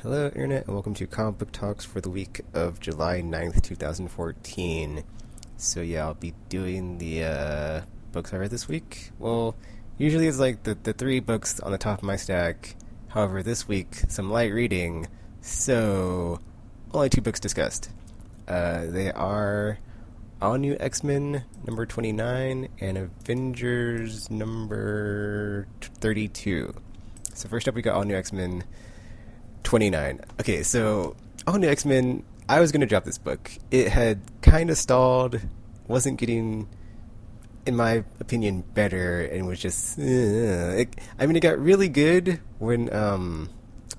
Hello, Internet, and welcome to Comic Book Talks for the week of July 9th, 2014. So, yeah, I'll be doing the books I read this week. Well, usually it's like the three books on the top of my stack. However, this week, some light reading, so only two books discussed. They are All New X-Men number 29 and Avengers number 32. So, first up, we got All New X-Men 29. Okay, so All New X-Men, I was going to drop this book. It had kind of stalled, wasn't getting, in my opinion, better, and was just. It got really good when.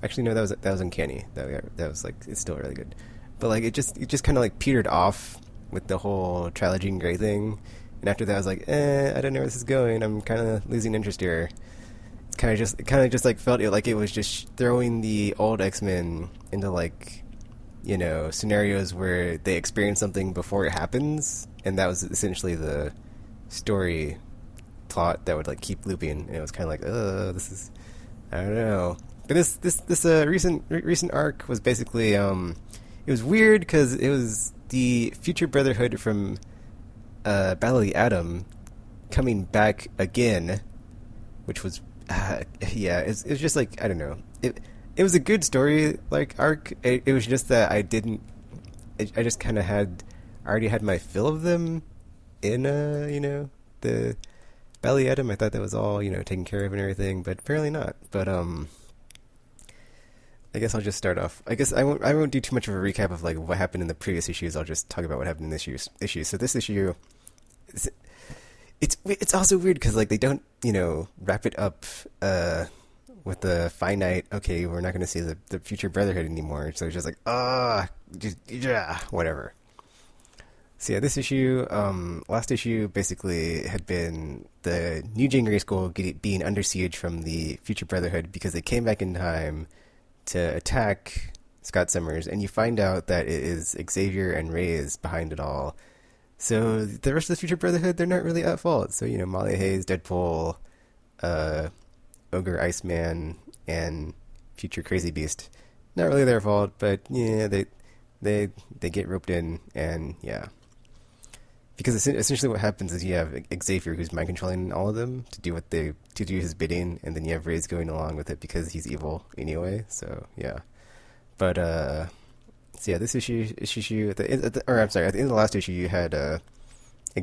Actually, no, that was uncanny. That was like it's still really good, but like it just kind of like petered off with the whole trilogy and Grey thing, and after that, I was like, I don't know where this is going. I'm kind of losing interest here. It kind of just like felt like it was just throwing the old X-Men into like scenarios where they experience something before it happens, and that was essentially the story plot that would like keep looping, and it was kind of like, this is, I don't know. But this recent arc was basically it was weird because it was the future Brotherhood from Battle of the Atom coming back again, which was yeah, it was just like, I don't know. It was a good story like arc. It was just that I just kind of already had my fill of them in the Belly Atom. I thought that was all taken care of and everything, but apparently not. But I guess I'll just start off. I guess I won't do too much of a recap of like what happened in the previous issues. I'll just talk about what happened in this issue. So this issue, it's also weird because like they don't wrap it up with the finite. Okay, we're not going to see the future Brotherhood anymore. So it's just like just yeah, whatever. So yeah, this issue, last issue basically had been the New Jean Grey School being under siege from the future Brotherhood because they came back in time to attack Scott Summers, and you find out that it is Xavier and Reyes behind it all. So the rest of the future Brotherhood, they're not really at fault. So Molly Hayes, Deadpool, Ogre Iceman, and future Crazy Beast, not really their fault. But yeah, they get roped in, and yeah, because essentially what happens is you have Xavier who's mind controlling all of them to do his bidding, and then you have Reyes going along with it because he's evil anyway. So yeah, but so yeah, this issue or I'm sorry, at the end of the last issue, you had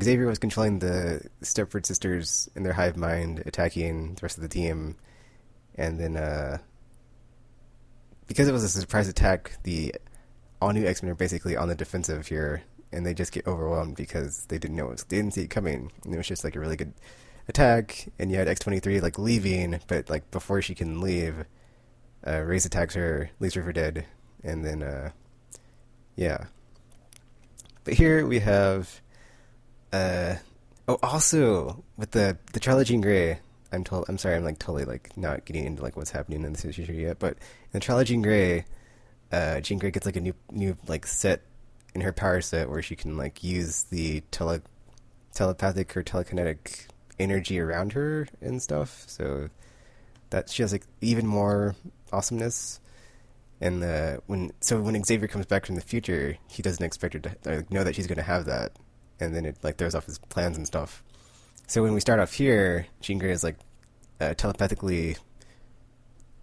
Xavier was controlling the Stepford sisters in their hive mind, attacking the rest of the team, and then because it was a surprise attack, the all new X-Men are basically on the defensive here, and they just get overwhelmed because they didn't see it coming, and it was just like a really good attack. And you had X-23 like leaving, but like before she can leave, Reyes attacks her, leaves her for dead, and then yeah. But here we have also with the trilogy in Grey, I'm sorry, I'm like totally like not getting into like what's happening in this issue yet, but in the trilogy in Grey, Jean Grey gets like a new like set in her power set where she can like use the telepathic or telekinetic energy around her and stuff, so that she has like even more awesomeness. And when Xavier comes back from the future, he doesn't expect her to know that she's going to have that, and then it like throws off his plans and stuff. So when we start off here, Jean Grey is like telepathically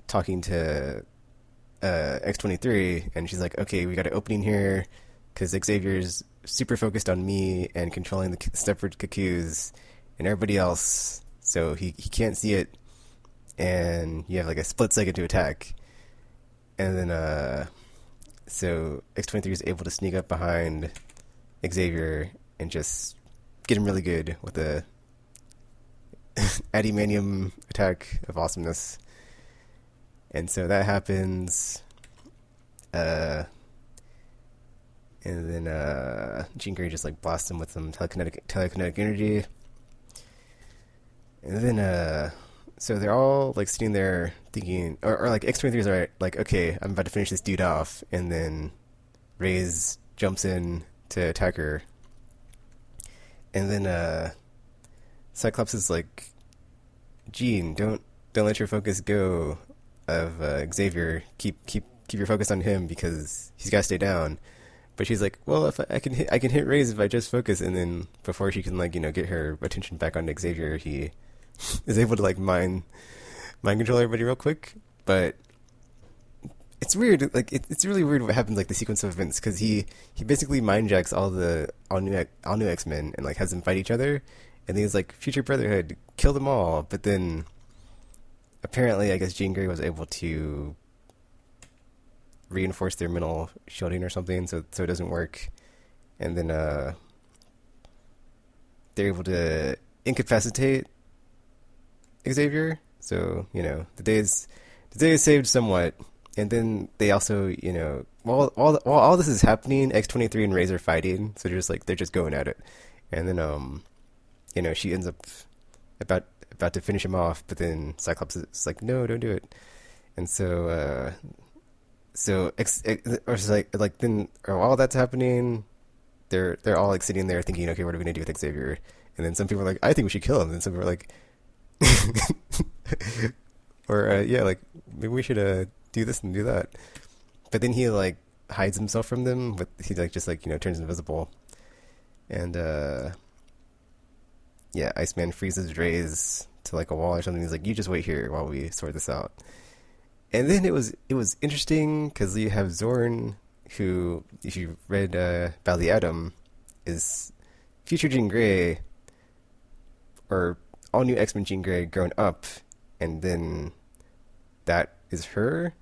talking to X-23, and she's like, "Okay, we got an opening here because Xavier's super focused on me and controlling the Stepford Cuckoos and everybody else, so he can't see it, and you have like a split second to attack." And then, so X-23 is able to sneak up behind Xavier and just get him really good with a Adimanium attack of awesomeness. And so that happens. And then Jean Grey just like blasts him with some telekinetic energy. And then so they're all like sitting there thinking, or like X-23 are like, okay, I'm about to finish this dude off, and then Reyes jumps in to attack her, and then Cyclops is like, Jean, don't let your focus go of Xavier. Keep keep your focus on him because he's got to stay down. But she's like, well, if I can hit Reyes if I just focus, and then before she can like get her attention back on Xavier, he is able to like mind control everybody real quick. But it's weird, like it's really weird what happens, like the sequence of events, because he basically mind jacks all new X-Men and like has them fight each other, and he's like, Future Brotherhood, kill them all. But then apparently, I guess Jean Grey was able to reinforce their mental shielding or something, so it doesn't work, and then they're able to incapacitate Xavier. So the day is saved somewhat, and then they also while all this is happening, X-23 and Reyes are fighting, so they're just going at it, and then she ends up about to finish him off, but then Cyclops is like, no, don't do it, and so while that's happening, they're all like sitting there thinking, okay, what are we gonna do with Xavier? And then some people are like, I think we should kill him. And some people are like, or like maybe we should do this and do that. But then he like hides himself from them. But he like just like turns invisible, and Iceman freezes Reyes to like a wall or something. He's like, you just wait here while we sort this out. And then it was interesting because you have Zorn, who, if you read Battle of the Atom, is future Jean Grey, or all new X-Men Jean Grey grown up, and then that is her,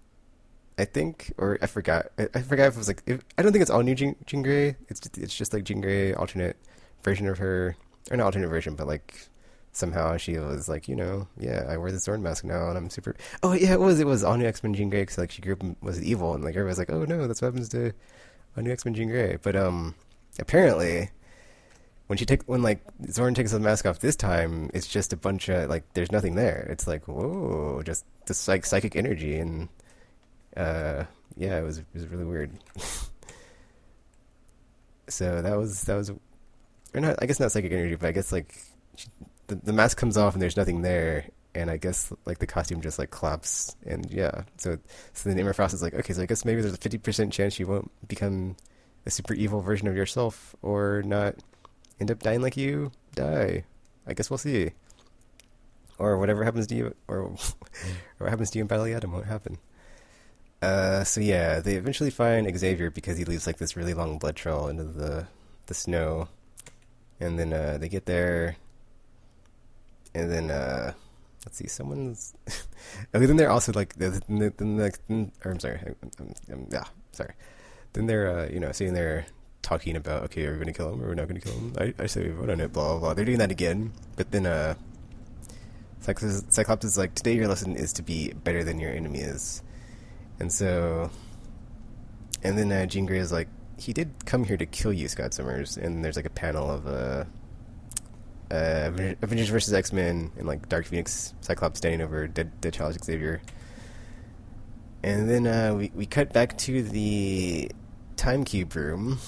I think, or I forgot. I forgot if it was like, I don't think it's all new Jean Grey. It's just like Jean Grey, alternate version of her, or not alternate version, but like somehow she was like, I wear the Zorn mask now, and I'm super. Oh yeah, it was all new X-Men Jean Grey, because like she grew up and was evil, and like everybody's like, oh no, that's what happens to all new X-Men Jean Grey. But apparently, when like Zorn takes the mask off this time, it's just a bunch of like, there's nothing there. It's like, whoa, just this like psychic energy, and it was really weird. So that was, or not, I guess not psychic energy, but I guess like the mask comes off and there's nothing there, and I guess like the costume just like collapses, and so then Emma Frost is like, okay, so I guess maybe there's a 50% chance you won't become a super evil version of yourself, or not end up dying like you die. I guess we'll see. Or whatever happens to you, or what happens to you in Battle of the Atom won't happen. They eventually find Xavier because he leaves like this really long blood trail into the snow, and then they get there. And then, let's see, someone's. Okay, then they're also like, I'm sorry, sorry. Then they're, sitting there talking about, okay, are we gonna kill him or we're not gonna kill him? I say we vote on it, blah blah blah. They're doing that again, but then Cyclops is like, today your lesson is to be better than your enemy is, and then Jean Grey is like, he did come here to kill you, Scott Summers, and there's like a panel of Avengers versus X-Men, and like Dark Phoenix, Cyclops standing over dead child Xavier. And then we cut back to the time cube room,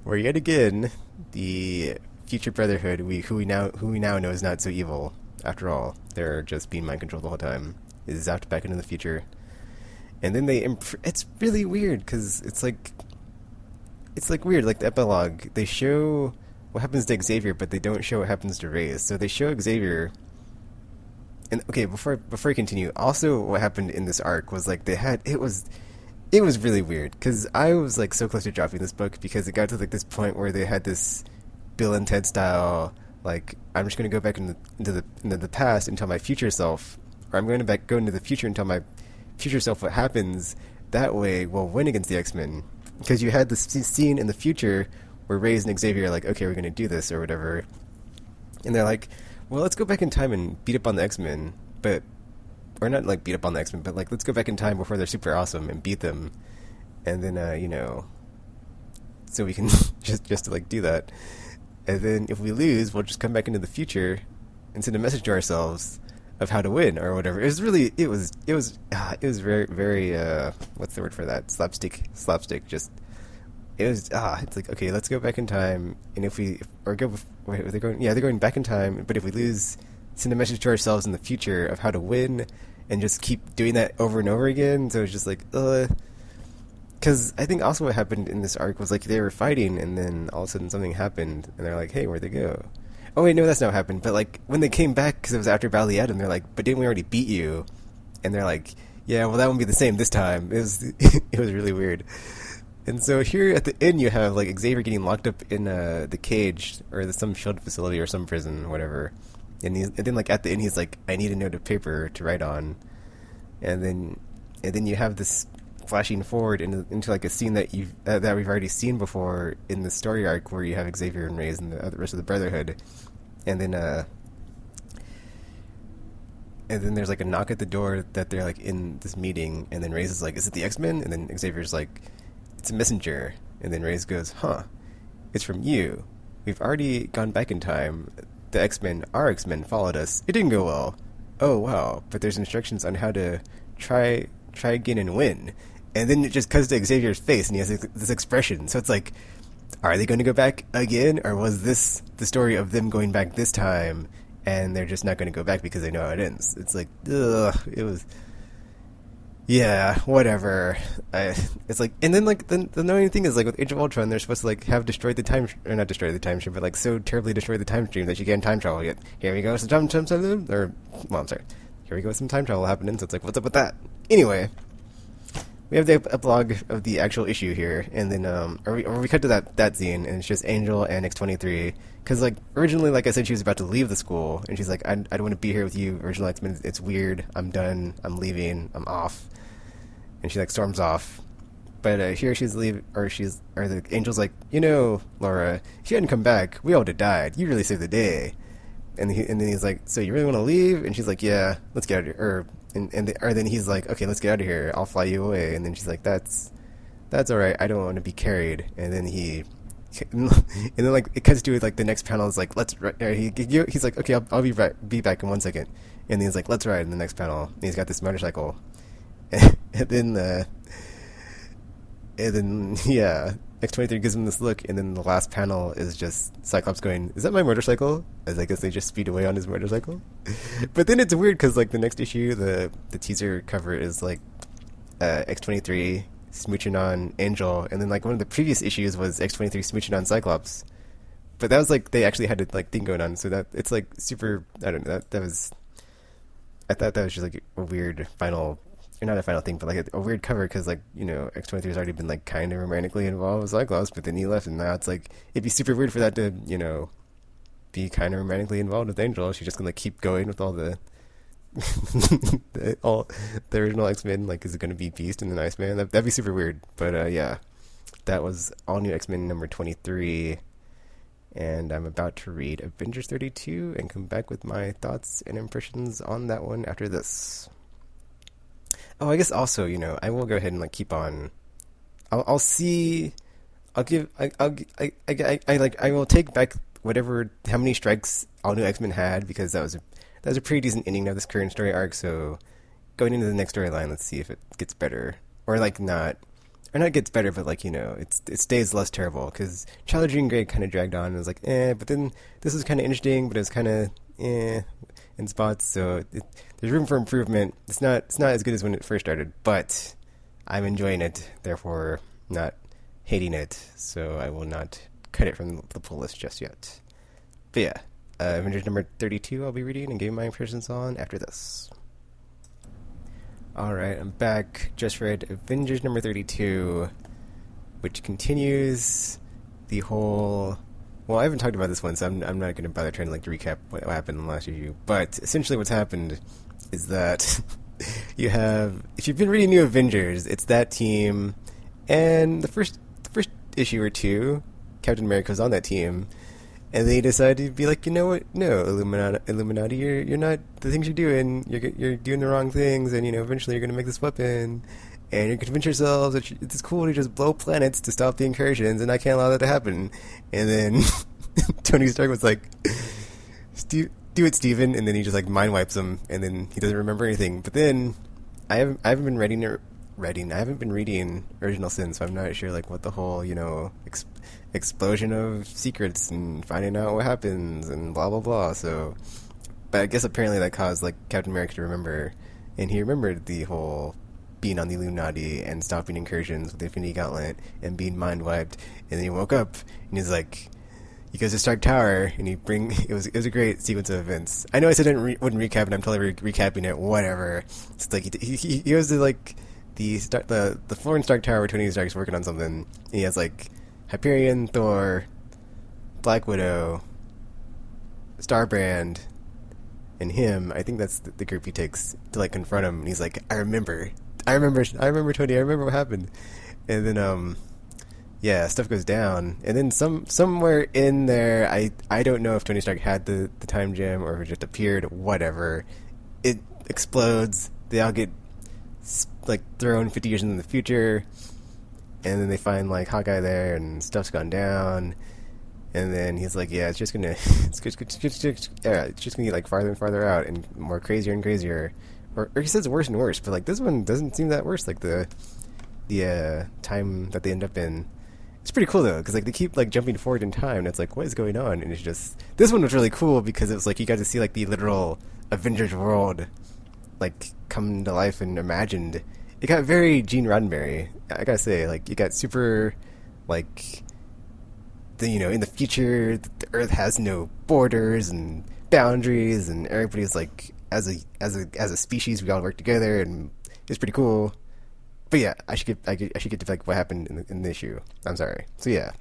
where yet again the Future Brotherhood, who we now know is not so evil after all. They're just being mind controlled the whole time. Is zapped back into the future, and then it's really weird because it's like weird, like the epilogue. They show what happens to Xavier, but they don't show what happens to Reyes. So they show Xavier, and okay, before I continue, also what happened in this arc was like it was really weird, because I was like so close to dropping this book because it got to like this point where they had this Bill and Ted style, like, I'm just going to go back into the past and tell my future self, or I'm going to go into the future and tell my future self what happens. That way we'll win against the X-Men, because you had this scene in the future where Reyes and Xavier are like, okay, we're going to do this or whatever, and they're like, well, let's go back in time and beat up on the X-Men, or not like beat up on the X-Men, but like, let's go back in time before they're super awesome and beat them, and then so we can just to like do that, and then if we lose, we'll just come back into the future and send a message to ourselves of how to win or whatever. It was very, very what's the word for that, slapstick, just. It's like, okay, let's go back in time, and they're going back in time, but if we lose, send a message to ourselves in the future of how to win, and just keep doing that over and over again. So it's just like, because I think also what happened in this arc was like they were fighting, and then all of a sudden something happened, and they're like, "Hey, where'd they go?" Oh wait, no, that's not what happened. But like when they came back, because it was after Battle of the Atom, they're like, "But didn't we already beat you?" And they're like, "Yeah, well, that won't be the same this time." It was it was really weird. And so here at the end, you have like Xavier getting locked up in the cage or some shield facility or some prison, whatever. And then like at the end, he's like, "I need a note of paper to write on." And then you have this flashing forward into like a scene that we've already seen before in the story arc, where you have Xavier and Reyes and the rest of the Brotherhood, and then there's like a knock at the door that they're like in this meeting, and then Reyes is like, "Is it the X-Men?" And then Xavier's like, "It's a messenger." And then Reyes goes, "Huh, it's from you. We've already gone back in time. The our X-Men followed us. It didn't go well. Oh wow, but there's instructions on how to try again and win." And then it just cuts to Xavier's face, and he has this expression. So it's like, are they going to go back again, or was this the story of them going back this time, and they're just not going to go back because they know how it ends? It's like, ugh, it was, yeah, whatever. It's like, and then like the annoying thing is like with Age of Ultron, they're supposed to like have destroyed the time, or not destroyed the time stream, but like so terribly destroyed the time stream that you can't time travel yet. Here we go, some time, or well, I'm sorry. Here we go, some time travel happening. So it's like, what's up with that? Anyway. We have the epilogue of the actual issue here, and then or we cut to that scene, and it's just Angel and X-23. Because like originally, like I said, she was about to leave the school, and she's like, I don't want to be here with you, original X-Men. It's weird. I'm done. I'm leaving. I'm off. And she like storms off. But here she's leaving, or the Angel's like, Laura, if you hadn't come back, we all would have died. You really saved the day. And then he's like, so you really want to leave? And she's like, yeah, let's get out of here. Or then he's like, okay, let's get out of here. I'll fly you away. And then she's like, that's all right. I don't want to be carried. And then and then like it cuts to like the next panel is like, he's like, okay, I'll be back in 1 second. And then he's like, let's ride in the next panel. And he's got this motorcycle. And then yeah, X-23 gives him this look, and then the last panel is just Cyclops going, "Is that my motorcycle?" As I guess they just speed away on his motorcycle. But then it's weird because like the next issue, the teaser cover is like X-23 smooching on Angel, and then like one of the previous issues was X-23 smooching on Cyclops. But that was like they actually had a like thing going on, so that it's like super. I don't know. I thought that was just like a weird final. Or not a final thing, but like a weird cover because like X-23 has already been like kind of romantically involved with Cyclops, but then he left, and now it's like it'd be super weird for that to be kind of romantically involved with Angel. She's just gonna like, keep going with all the all the original X-Men. Like, is it gonna be Beast and the Iceman? That'd be super weird. But yeah, that was All New X-Men number 23, and I'm about to read Avengers 32 and come back with my thoughts and impressions on that one after this. Oh, I guess also, I will go ahead and like keep on. I'll see. I will take back how many strikes All New X-Men had, because that was a pretty decent ending of this current story arc. So going into the next storyline, let's see if it gets better, or like not gets better, but like it stays less terrible, because Child Jean Grey kind of dragged on and was like but then this was kind of interesting, but it was kind of in spots, so there's room for improvement. It's not as good as when it first started, but I'm enjoying it, therefore not hating it, so I will not cut it from the pull list just yet. But yeah, Avengers number 32 I'll be reading and giving my impressions on after this. Alright, I'm back. Just read Avengers number 32, which continues the whole... Well, I haven't talked about this one, so I'm not going to bother trying to recap what happened in the last issue. But essentially what's happened is that you have... If you've been reading New Avengers, it's that team, and the first issue or two, Captain America's on that team, and they decide to be like, you know what? No, Illuminati, you're not... The things you're doing, you're doing the wrong things, and, eventually you're going to make this weapon... And you convince yourselves that it's cool to just blow planets to stop the incursions, and I can't allow that to happen. And then Tony Stark was like, do it, Steven. And then he just mind wipes him, and then he doesn't remember anything. But then I haven't been reading. I haven't been reading Original Sin, so I'm not sure what the whole explosion of secrets and finding out what happens and blah blah blah. So, but I guess apparently that caused Captain America to remember and he remembered the whole being on the Illuminati and stopping incursions with the Infinity Gauntlet and being mind wiped, and then he woke up and he's like, he goes to Stark Tower, and it was a great sequence of events. I know I said I wouldn't recap it. I'm totally recapping it. Whatever. It's like he goes to like the floor in Stark Tower where Tony Stark's working on something. And he has like Hyperion, Thor, Black Widow, Starbrand, and him. I think that's the group he takes to like confront him. And he's like, I remember Tony. I remember what happened. And then yeah, stuff goes down, and then somewhere in there, I don't know if Tony Stark had the time gem or if it just appeared. Whatever, it explodes. They all get like thrown 50 years into the future, and then they find like Hawkeye there, and stuff's gone down, and then he's like, yeah, it's just gonna get like farther and farther out, and more crazier and crazier, or he says worse and worse, but like this one doesn't seem that worse. Like the time that they end up in. It's pretty cool though, because like they keep like jumping forward in time, and it's like, what is going on? And it's just, this one was really cool because it was like you got to see like the literal Avengers world like come to life and imagined. It got very Gene Roddenberry. I gotta say, like you got super like in the future the Earth has no borders and boundaries, and everybody's like as a species we all work together, and it's pretty cool. But yeah, I should get to like what happened in the issue. I'm sorry. So yeah,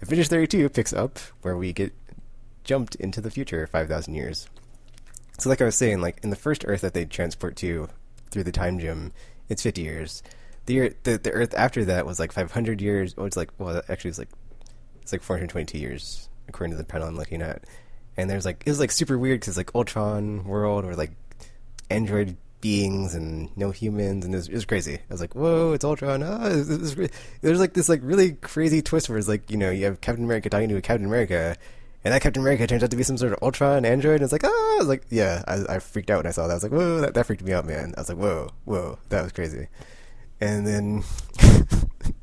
Avengers 32 picks up where we get jumped into the future 5,000 years. So like I was saying, like in the first Earth that they transport to through the time gem, it's 50 years. The Earth after that was like 500 years. Oh, actually it's like 422 years according to the panel I'm looking at. And it was like super weird because like Ultron world or like android beings and no humans, and it was crazy. I was like, whoa, it's Ultron. There's like this like really crazy twist where it's like, you have Captain America talking to a Captain America, and that Captain America turns out to be some sort of Ultron android, and it's like, I was like, yeah, I freaked out when I saw that. I was like, whoa, that freaked me out, man. I was like, whoa, that was crazy. And then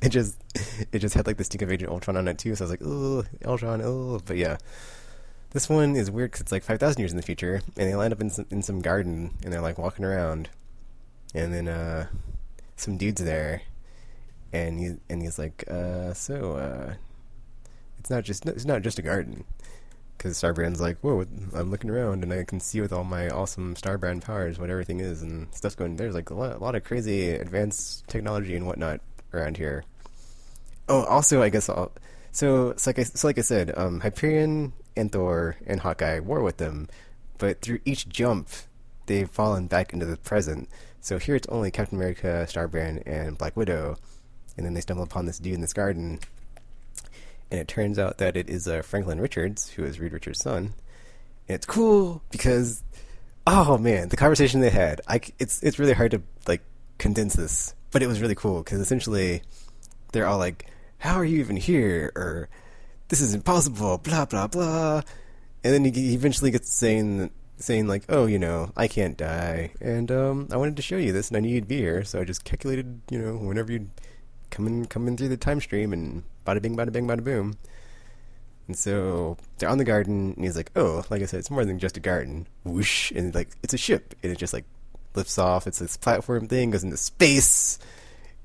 it just had like the stink of Agent Ultron on it too, so I was like, oh, Ultron, oh. But yeah, this one is weird because it's like 5,000 years in the future, and they land up in some garden, and they're like walking around, and then some dude's there, and he's like, it's not just a garden, because Starbrand's like, whoa, I'm looking around, and I can see with all my awesome Starbrand powers what everything is, and stuff's going. There's like a lot of crazy advanced technology and whatnot around here. Oh, also, I guess like I said, Hyperion and Thor and Hawkeye war with them, but through each jump, they've fallen back into the present. So here it's only Captain America, Starbrand, and Black Widow, and then they stumble upon this dude in this garden, and it turns out that it is Franklin Richards, who is Reed Richards' son, and it's cool because, oh man, the conversation they had, it's really hard to like condense this, but it was really cool because essentially they're all like, how are you even here? Or this is impossible, blah, blah, blah. And then he eventually gets saying like, oh, I can't die. And I wanted to show you this, and I knew you'd be here, so I just calculated, whenever you'd come in through the time stream, and bada bing, bada bing, bada boom. And so they're on the garden, and he's like, oh, like I said, it's more than just a garden. Whoosh, and like it's a ship, and it just like lifts off. It's this platform thing, goes into space.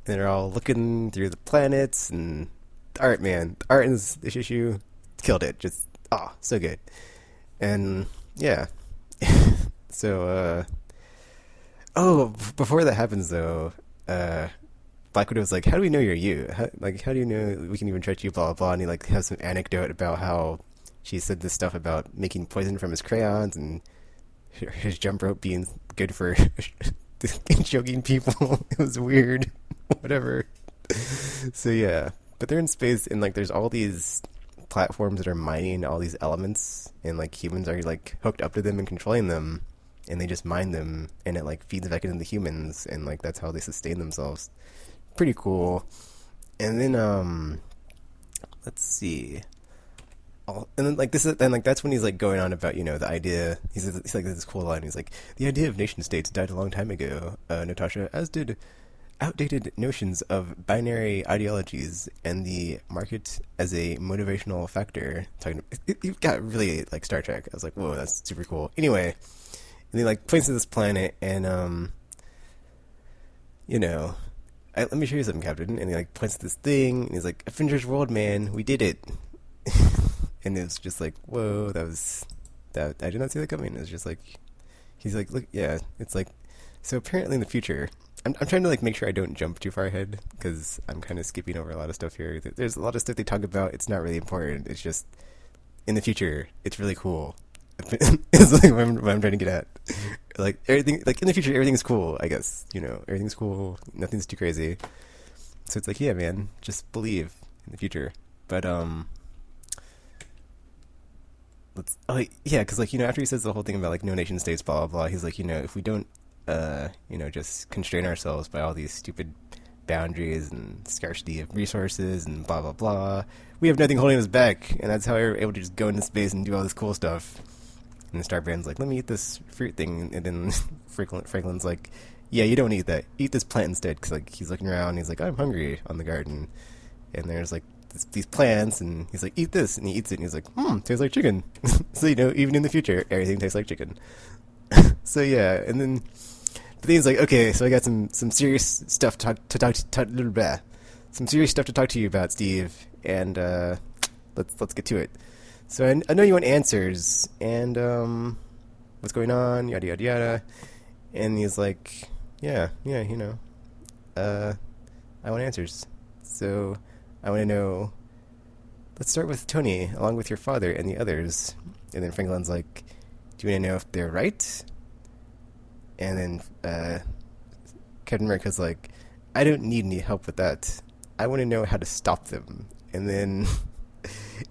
And they're all looking through the planets, and the art, man. The art in this issue killed it. Just, so good. And, yeah. So, before that happens, though, Black Widow's like, how do we know you're you? How do you know we can even trust you, blah, blah, blah. And he, like, has some anecdote about how she said this stuff about making poison from his crayons and his jump rope being good for choking people. It was weird. Whatever. So yeah, but they're in space, and like there's all these platforms that are mining all these elements, and like humans are like hooked up to them and controlling them, and they just mine them, and it like feeds back into the humans, and like that's how they sustain themselves. Pretty cool. And then let's see. And then like that's when he's like going on about the idea. He's like this cool line. He's like, the idea of nation states died a long time ago, Natasha, as did outdated notions of binary ideologies and the market as a motivational factor. It got really like Star Trek. I was like, whoa, that's super cool. Anyway, and he like points to this planet, and you know, let me show you something, Captain. And he like points to this thing, and he's like, Avengers World, man, we did it. And it's just like, whoa, that I did not see that coming. It's just like, he's like, look, yeah, it's like, so apparently in the future, I'm trying to like make sure I don't jump too far ahead because I'm kind of skipping over a lot of stuff here. There's a lot of stuff they talk about. It's not really important. It's just in the future, it's really cool. It's like what I'm trying to get at. Like everything, like in the future, everything's cool. I guess everything's cool. Nothing's too crazy. So it's like, yeah, man, just believe in the future. But yeah, because like after he says the whole thing about like no nation states, blah blah blah, he's like, if we don't, just constrain ourselves by all these stupid boundaries and scarcity of resources and blah blah blah, we have nothing holding us back, and that's how we're able to just go into space and do all this cool stuff. And the Starbrand's like, let me eat this fruit thing, and then Franklin's like, yeah, you don't eat that. Eat this plant instead, because like he's looking around, and he's like, I'm hungry on the garden, and there's like these plants, and he's like, eat this, and he eats it, and he's like, tastes like chicken. So even in the future, everything tastes like chicken. So yeah, and then but then he's like, okay, so I got some serious stuff some serious stuff to talk to you about, Steve, and let's get to it. So I know you want answers, and what's going on, yada yada yada, and he's like, yeah, I want answers. So I want to know. Let's start with Tony, along with your father and the others. And then Franklin's like, do you want to know if they're right? And then Captain America's like, I don't need any help with that. I want to know how to stop them. And then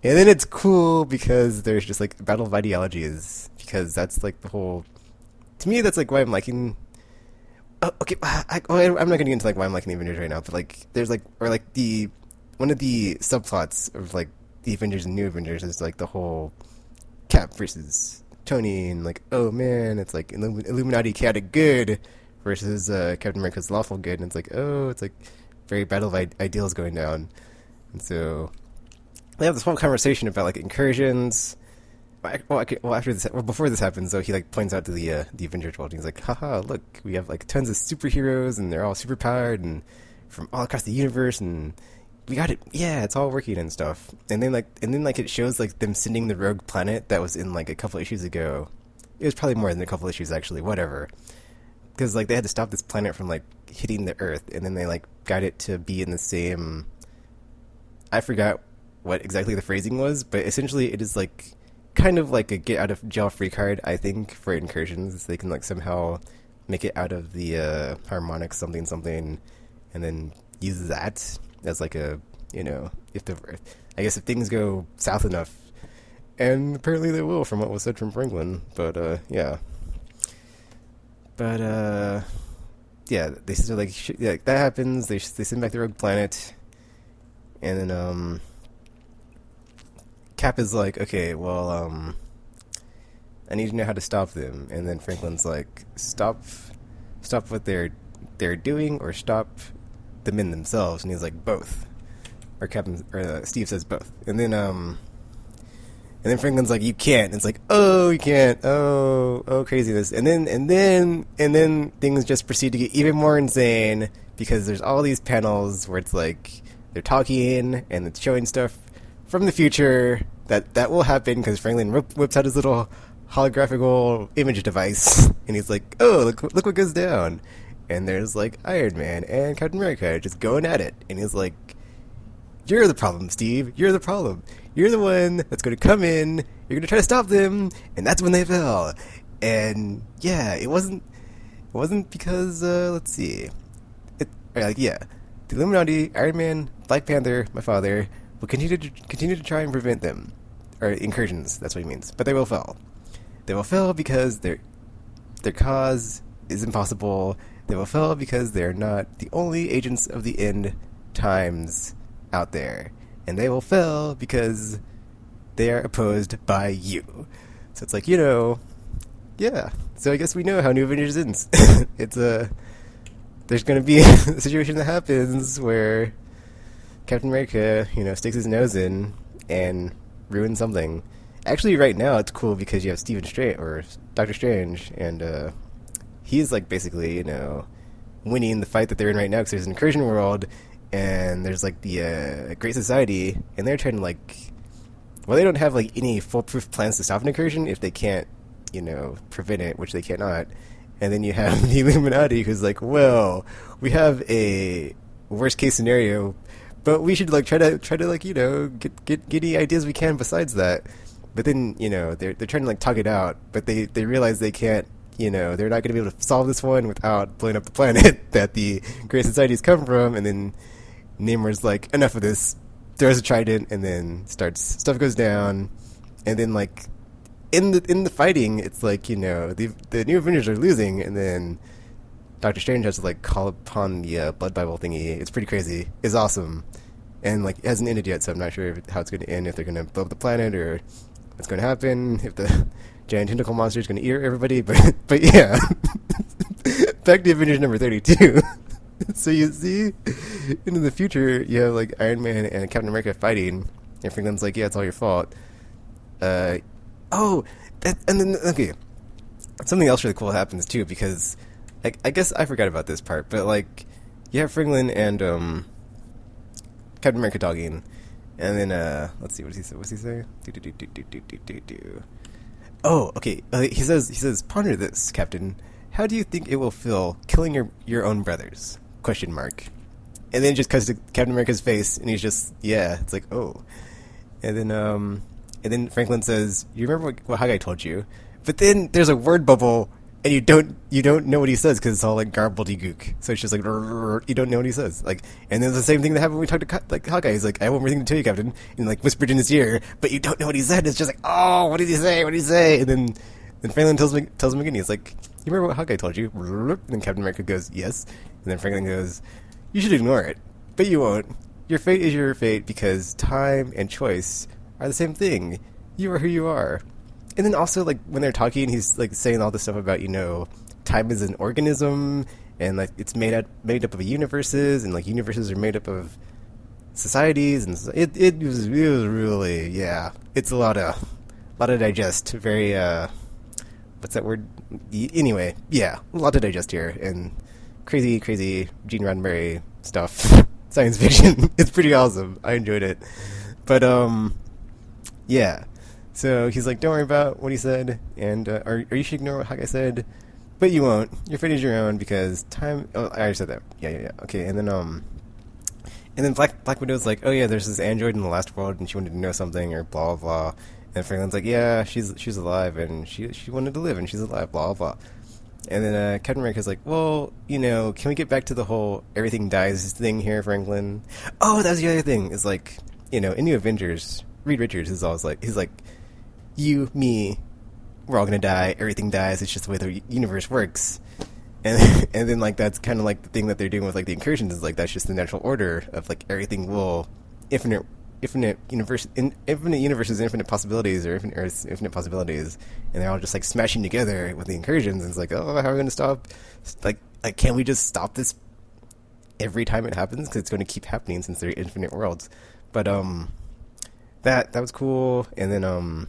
it's cool because there's just like a battle of ideologies, because that's like the whole. To me, that's like why I'm liking. Oh, okay, I'm not gonna get into like why I'm liking the Avengers right now, but like there's like one of the subplots of like the Avengers and New Avengers is like the whole Cap versus Tony, and like, oh man, it's like Illuminati chaotic good versus Captain America's lawful good, and it's like, oh, it's like very battle of ideals going down. And so they have this whole conversation about like incursions. Before this happens, though, he like points out to the Avengers world, and he's like, haha, look, we have like tons of superheroes, and they're all super powered and from all across the universe, and we got it. Yeah, it's all working and stuff. And then it shows like them sending the rogue planet that was in like a couple issues ago. It was probably more than a couple issues actually. Whatever, because like they had to stop this planet from like hitting the Earth, and then they like got it to be in the same. I forgot what exactly the phrasing was, but essentially it is like kind of like a get out of jail free card, I think, for incursions. They can like somehow make it out of the harmonic something, and then use that as like a, if things go south enough, and apparently they will, from what was said from Franklin. But yeah, they so like that happens. They send back the rogue planet, and then Cap is like, okay, well, I need to know how to stop them. And then Franklin's like, stop what they're doing, or stop them in themselves. And he's like, both. Or Steve says both. And then Franklin's like, you can't. And it's like, oh, you can't. Oh, craziness. And then things just proceed to get even more insane, because there's all these panels where it's like they're talking and it's showing stuff from the future that will happen, because Franklin whips out his little holographical image device, and he's like, oh, look what goes down. And there's like Iron Man and Captain America just going at it, and he's like, you're the problem, Steve. You're the problem. You're the one that's going to come in. You're going to try to stop them, and that's when they fell. And yeah, it wasn't because let's see, the Illuminati, Iron Man, Black Panther, my father, will continue to try and prevent them, or incursions. That's what he means. But they will fail. They will fail because their cause is impossible. They will fail because they're not the only agents of the end times out there, and they will fail because they are opposed by you. So it's like, yeah. So I guess we know how New Avengers ends. It's there's going to be a situation that happens where Captain America, sticks his nose in and ruins something, Actually, right now it's cool because you have Stephen Strange or Doctor Strange, and he's like basically winning the fight that they're in right now because there's an incursion world, and there's like the Great Society, and they're trying to well, they don't have like any foolproof plans to stop an incursion if they can't prevent it, which they cannot. And then you have the Illuminati, who's like, well, we have a worst case scenario, but we should like try to like get any ideas we can besides that. But then they're trying to like talk it out, but they realize they can't. They're not going to be able to solve this one without blowing up the planet that the Great Societies come from. And then Namor's like, enough of this, throws a trident, and then stuff goes down, and then like in the fighting, it's like the new Avengers are losing, and then Doctor Strange has to like call upon the Blood Bible thingy. It's pretty crazy. It's awesome, and like it hasn't ended yet, so I'm not sure how it's going to end. If they're going to blow up the planet or what's going to happen. If the giant tentacle monster is going to eat everybody, but yeah, back to Avengers number 32. So you see, into the future, you have like Iron Man and Captain America fighting, and Franklin's like, "Yeah, it's all your fault." And then okay, something else really cool happens too, because I guess I forgot about this part, but like you have Franklin and Captain America talking, and then let's see, what does he say? Oh, okay. He says, ponder this, Captain. How do you think it will feel killing your own brothers? Question mark. And then it just cuts to Captain America's face, and he's just, yeah. It's like, oh. And then Franklin says, you remember what Hawkeye told you? But then there's a word bubble, and you don't know what he says because it's all like gobbledygook. So it's just like you don't know what he says. Like, and then the same thing that happened when we talked to Hawkeye. He's like, I have one more thing to tell you, Captain, and like whispered in his ear, but you don't know what he said. It's just like, oh, what did he say? What did he say? And then Franklin tells him again. He's like, you remember what Hawkeye told you? And then Captain America goes, yes. And then Franklin goes, you should ignore it, but you won't. Your fate is your fate because time and choice are the same thing. You are who you are. And then also, like, when they're talking, he's, like, saying all this stuff about, time is an organism, and, like, it's made up of universes, and, like, universes are made up of societies, and it was really, yeah, it's a lot of digest, very, what's that word? Anyway, yeah, a lot to digest here, and crazy Gene Roddenberry stuff, science fiction. It's pretty awesome. I enjoyed it. But, yeah. So he's like, don't worry about what he said, and or you should ignore what Hawkeye said, but you won't. Your fate is your own because time. Oh, I already said that. Yeah. Okay, and then Black Widow's like, oh yeah, there's this android in the last world, and she wanted to know something, or blah blah blah. And Franklin's like, yeah, she's alive, and she wanted to live, and she's alive, blah blah. And then Captain America's like, well, can we get back to the whole everything dies thing here, Franklin? Oh, that's the other thing. Is like, in New Avengers, Reed Richards is always like, he's like, you, me, we're all gonna die. Everything dies. It's just the way the universe works. And then like that's kind of like the thing that they're doing with like the incursions is like that's just the natural order of like everything will infinite universes, infinite possibilities, or infinite Earths, infinite possibilities, and they're all just like smashing together with the incursions. And it's like, oh, how are we gonna stop? Like can we just stop this every time it happens? Because it's going to keep happening since they're infinite worlds. But that was cool. And then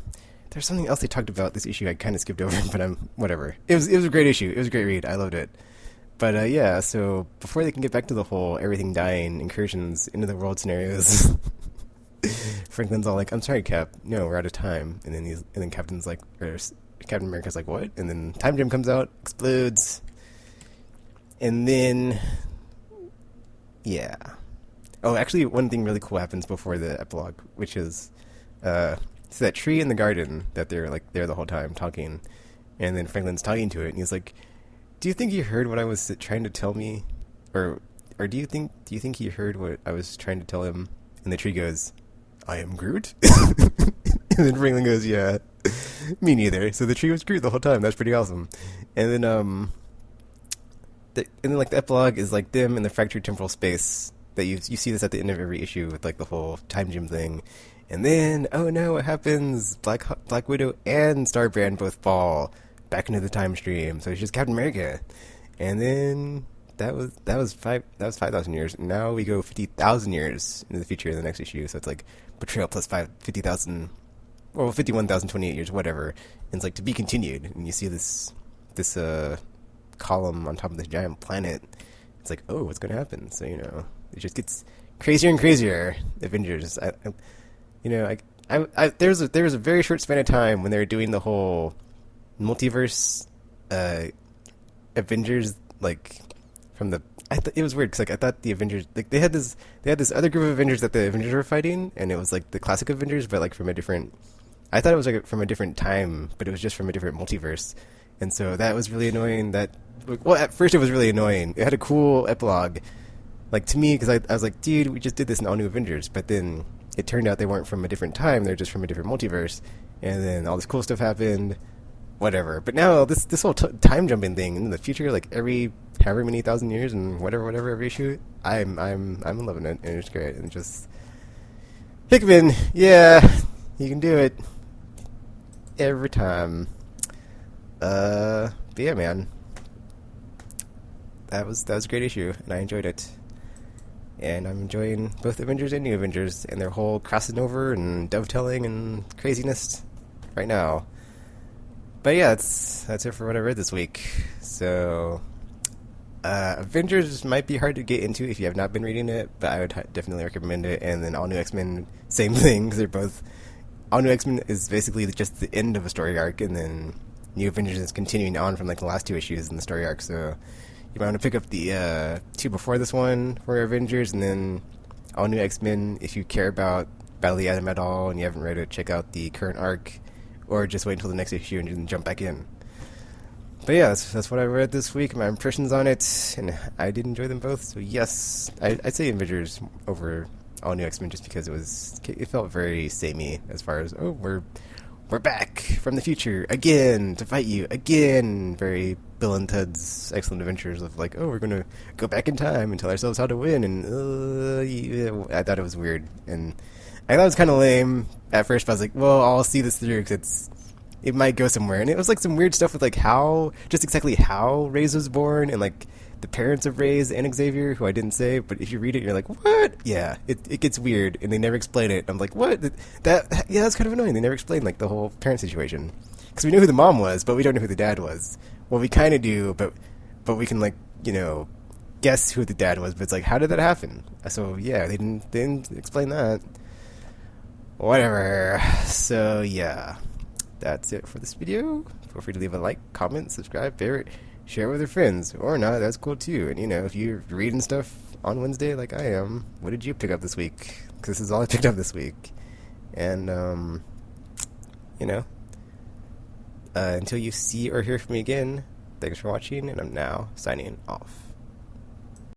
there's something else they talked about this issue I kind of skipped over, but whatever. It was a great issue. It was a great read. I loved it. But yeah, so before they can get back to the whole everything dying incursions into the world scenarios, Franklin's all like, "I'm sorry, Cap. No, we're out of time." And then Captain America's like, "What?" And then Time Gem comes out, explodes, and then yeah. Oh, actually, one thing really cool happens before the epilogue, which is it's that tree in the garden that they're like there the whole time talking, and then Franklin's talking to it, and he's like, "Do you think he heard what I was trying to tell me, or do you think he heard what I was trying to tell him?" And the tree goes, "I am Groot." And then Franklin goes, "Yeah, me neither." So the tree was Groot the whole time. That's pretty awesome. And then like the epilogue is like them in the fractured temporal space. That you see this at the end of every issue with like the whole time gem thing. And then, oh no, what happens? Black Widow and Starbrand both fall back into the time stream. So it's just Captain America. And then that was 5,000 years. Now we go 50,000 years into the future in the next issue. So it's like betrayal plus 50,000 well, 51,028 years, whatever. And it's like to be continued. And you see this column on top of this giant planet. It's like, oh, what's going to happen? So, it just gets crazier and crazier. Avengers. There was a very short span of time when they were doing the whole multiverse Avengers, like, from the... it was weird because I thought the Avengers, like, they had this other group of Avengers that the Avengers were fighting, and it was like the classic Avengers, but like from a different... I thought it was like from a different time, but it was just from a different multiverse, and so that was really annoying. Well, at first it was really annoying. It had a cool epilogue, like, to me, because I was like, dude, we just did this in All New Avengers, but then it turned out they weren't from a different time; they're just from a different multiverse, and then all this cool stuff happened. Whatever. But now this whole time jumping thing in the future, like every however many thousand years and whatever every issue, I'm loving it, and it's great. And just Hickman, yeah, you can do it every time. But yeah, man, that was a great issue, and I enjoyed it. And I'm enjoying both Avengers and New Avengers and their whole crossing over and dovetailing and craziness right now. But yeah, that's it for what I read this week. So, Avengers might be hard to get into if you have not been reading it, but I would definitely recommend it. And then All New X-Men, same thing, because they're both... All New X-Men is basically just the end of a story arc, and then New Avengers is continuing on from like the last two issues in the story arc. So you might want to pick up the two before this one for Avengers, and then All New X-Men if you care about Battle of the Atom at all and you haven't read it, check out the current arc. Or just wait until the next issue and then jump back in. But yeah, that's what I read this week, my impressions on it, and I did enjoy them both. So yes, I'd say Avengers over All New X-Men just because it felt very samey as far as, oh, we're back from the future again to fight you again. Very Bill and Ted's Excellent Adventures of like, oh, we're gonna go back in time and tell ourselves how to win, and yeah, I thought it was weird, and I thought it was kind of lame at first, but I was like, well, I'll see this through because it might go somewhere. And it was like some weird stuff with like just exactly how Reyes was born, and like the parents of Reyes and Xavier, who I didn't say, but if you read it, you're like, what? Yeah, it gets weird, and they never explain it. I'm like, what? Yeah, that's kind of annoying. They never explained like the whole parent situation. Because we know who the mom was, but we don't know who the dad was. Well, we kind of do, but we can like, guess who the dad was, but it's like, how did that happen? So yeah, they didn't explain that. Whatever. So yeah, that's it for this video. Feel free to leave a like, comment, subscribe, favorite, share with your friends, or not. That's cool too. And if you're reading stuff on Wednesday like I am, what did you pick up this week? Because this is all I picked up this week. And until you see or hear from me again, thanks for watching, and I'm now signing off.